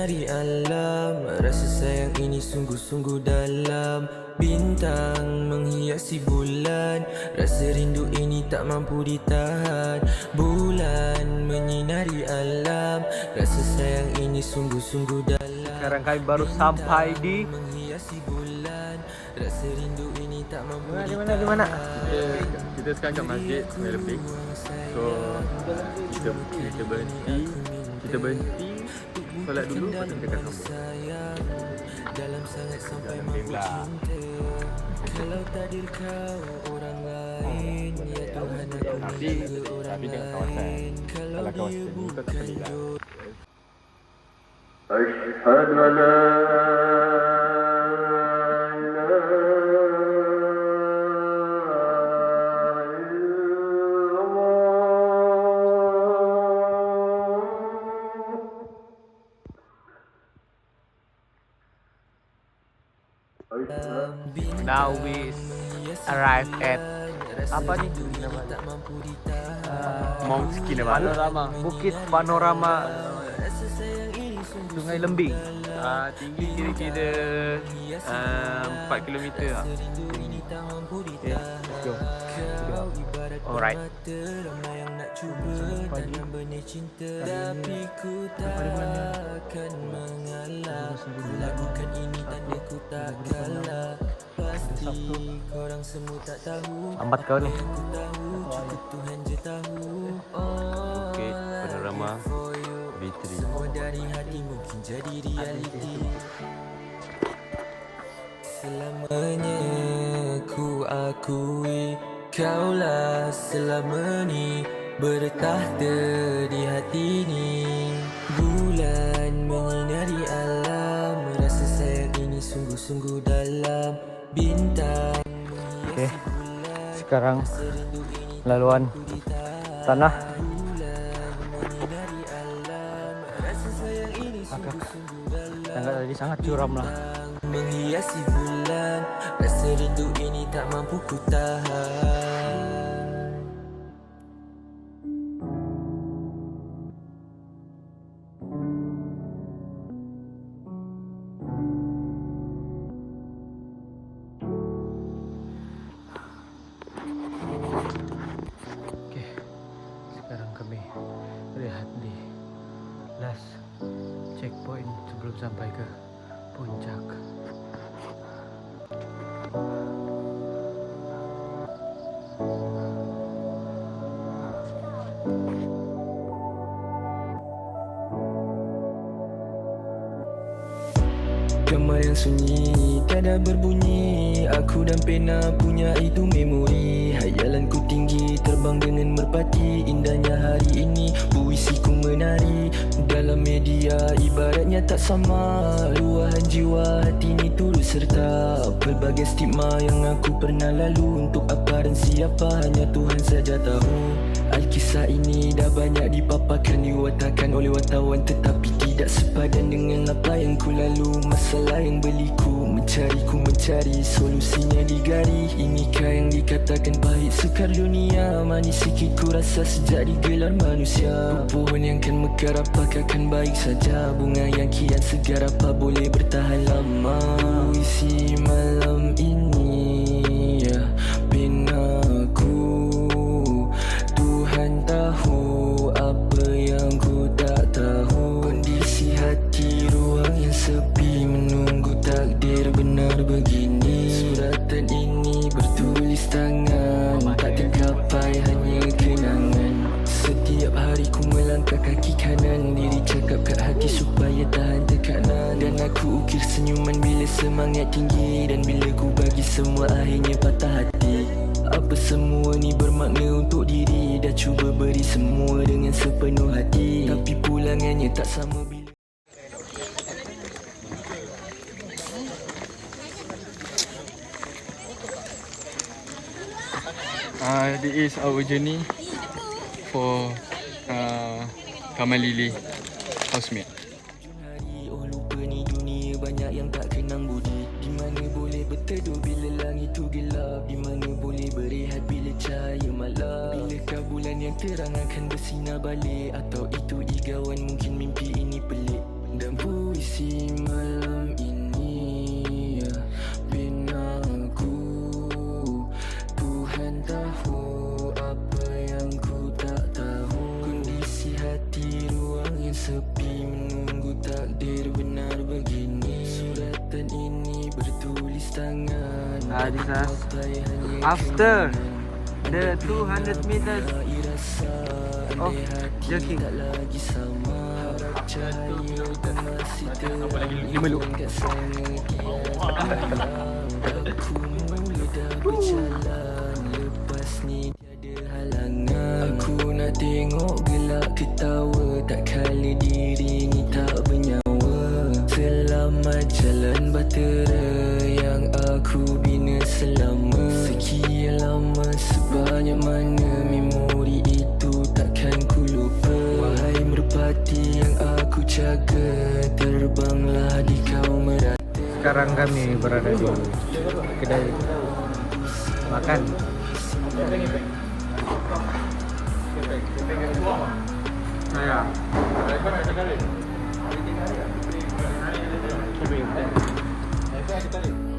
menyinari alam. Rasa sayang ini sungguh-sungguh dalam. Bintang menghiasi bulan, rasa rindu ini tak mampu ditahan. Bulan menyinari alam, rasa sayang ini sungguh-sungguh dalam. Sekarang kami baru sampai di menghiasi bulan, rasa rindu ini tak mampu ditahan. di mana? Kita sekarang kat masjid Sungai Lebing. So kita berhenti solat dulu, lepas tu kita akan sambung. Dalam sangat sampai mampu cinta. Kalau takdir kau orang lain, ya Tuhan aku menjaga orang lain. Kalau dia bukan jodoh. Asyhadu an la Now we arrive at apa nih? Mount Kinabalu. Bukit Panorama Sungai Lembing. Tinggi kira-kira 4 km lah. Okay, jom. Alright. Lambat kau ni. Okay, panorama B3. Dari hati mungkin jadi realiti. Selamanya ku akui kaulah selama ni bertahta di hati ni. Bulan menyinari alam, rasa sayang ini sungguh-sungguh dalam. Bintang Okay. Sekarang laluan tanah agak tadi sangat curam lah. menghiasi bulan, rasa rindu ini tak mampu ku tahan. Oke, sekarang kami lihat di last checkpoint sebelum sampai ke puncak. Kamar yang sunyi, tiada berbunyi. Aku dan pena punya itu memori. Hayalanku tinggi, terbang dengan merpati. Indahnya hari ini, puisiku menari. Dalam media, ibaratnya tak sama. Luahan jiwa, hati ini turut serta. Pelbagai stigma yang aku pernah lalu. Untuk apa dan siapa, hanya Tuhan saja tahu. Alkisah ini dah banyak dipaparkan, diwatakan oleh wartawan, tetapi tidak sepadan dengan apa yang ku lalu. Masalah yang berliku, mencari solusinya digari. Inikah yang dikatakan pahit sukar dunia? Manis sikit ku rasa sejak digelar manusia. Pohon yang kan mekar apakah kan baik saja? Bunga yang kian segar apa boleh bertahan lama? Puisi malam ini, ya, penaku. Tuhan tahu apa yang ku tak tahu. Kondisi hati ruang yang sepi, menunggu takdir benar begini. Suratan ini bertulis tangan, tak tergapai hanya kenangan. Setiap hari ku melangkah kaki kanan, diri cakap kat hati supaya tahan tekanan. Dan aku ukir senyuman bila semangat tinggi, dan bila ku bagi semua akhirnya patah hati. Apa semua ni bermakna untuk diri? Dah cuba beri semua dengan sepenuh hati, tapi pulangannya tak sama bila. This is our journey for Kamalili housemate. Oh lupa ni dunia banyak yang tak kenang budi. Di mana boleh berteduh bila langit tu gelap? Di mana boleh berehat bila cahaya malam? Bilakah bulan yang terang akan bersinar balik? Atau itu igawan, mungkin mimpi ini pelik. Dan puisi tangan This is after the 200 meters of jogging. tak lagi sama. Harap cahaya dan masih Lima loop. kat sana Aku mula dah berjalan, lepas ni tiada halangan. Aku nak tengok gelak ketawa, tak kala diri ni tak bernyawa. Selamat jalan bahtera yang aku bina selama sekian lama. Sebanyak mana memori itu takkan ku lupa. Wahai merpati yang aku jaga, terbanglah di kau merata. Sekarang kami berada di kedai makan. Saya